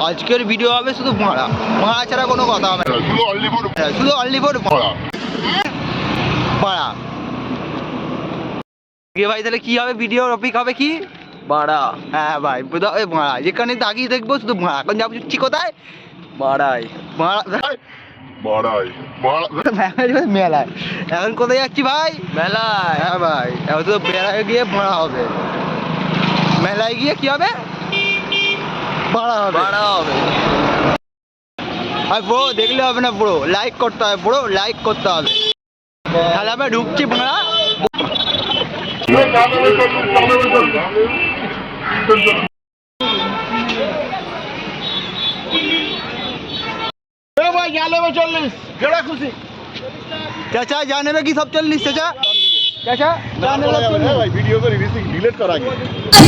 আজকের ভিডিও হবে শুধু ভাড়া ছাড়া কোনো কথা হবে না, শুধু অনলি ফর ভাড়া। ভাই তাহলে কি হবে, ভিডিও টপিক হবে কি? ভাড়া। হ্যাঁ ভাই ভাড়া, যেখানে তাকিয়ে দেখবো শুধু ভাড়া। এখন যাচ্ছি কোথায়? ভাড়ায়। মেলায়। এখন কোথায় যাচ্ছি ভাই? মেলায়। হ্যাঁ ভাই, এখন তো মেলায় গিয়ে ভাড়া হবে। মেলায় গিয়ে কি হবে? ভাড়া হবে। আর ব্রো দেখলে হবে না ব্রো, লাইক করতে হবে ব্রো, লাইক করতে হবে। তাহলে আমরা ঢুকছি ভাড়া। चाचा जाने में की सब 40 चाचा चाचा जाने में भाई वीडियो को डिलीट करा के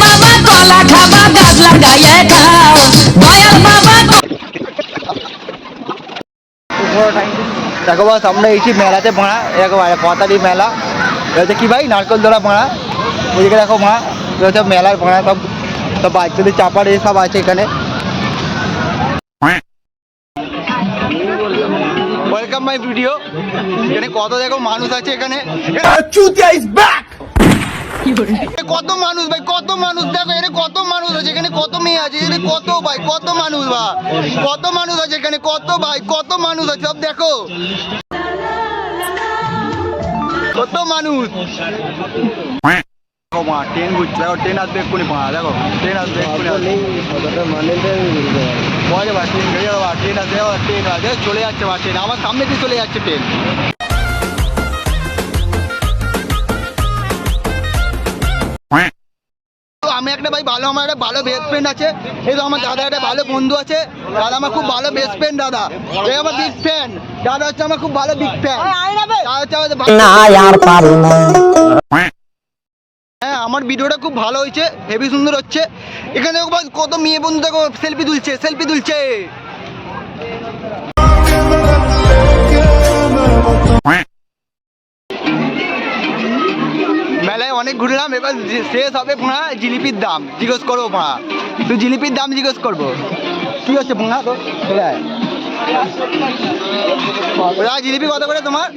बाबा कोला खाबा गाछ लगाए खाओ दयाल बाबा देखो बस আমরা এইছি মেলাতে ভাড়া দেখো ভাই পতালি মেলা এটা কি ভাই নারকেল দোলা ভাড়া ওইদিকে দেখো ভাড়া এটা মেলার ভাড়া সব বাচ্চাদের চাপার এই সব আছে এখানে। Welcome my video. এখানে কত দেখো মানুষ আছে এখানে, কত মানুষ ভাই, কত মানুষ দেখো এখানে, কত মানুষ আছে এখানে, কত মেয়ে আছে এখানে, কত ভাই কত মানুষ ভাই, কত মানুষ আছে এখানে, কত ভাই কত মানুষ আছে সব দেখো, কত মানুষ। ট্রেন ঘুরছে দেখো, ট্রেন আসবে এক্ষুনি পাড়া, দেখো ট্রেন আসবে এক্ষুনি, ট্রেন আসবে, ট্রেন আসবে চলে যাচ্ছে বা ট্রেন আমার সামনে দিয়ে চলে যাচ্ছে ট্রেন। আমি একটা ভাই ভালো, আমার একটা ভালো বেস্ট ফ্রেন্ড আছে, এই তো আমার দাদা একটা ভালো বন্ধু আছে, দাদা আমার খুব ভালো বেস্ট ফ্রেন্ড, দাদা এই আমার বিগ ফ্যান, দাদা হচ্ছে আমার খুব ভালো বিগ ফ্যান, হ্যাঁ আমার ভিডিওটা খুব ভালো হয়েছে, হেভি সুন্দর হচ্ছে। এখানে দেখো কত মেয়ে বন্ধু দেখো সেলফি তুলছে। মেলায় অনেক ঘুরলাম, এবার শেষ হবে ভাড়া জিলিপির দাম জিজ্ঞেস করবো, ভাড়া তুই জিলিপির দাম জিজ্ঞেস করবো কি হচ্ছে ভাড়া তো জিলিপি কত করে তোমার?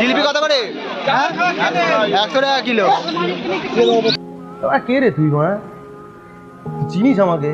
জিলিপি কত করে? 100 টাকা কিলো। কে রে তুই ভাড়া চিনিস আমাকে?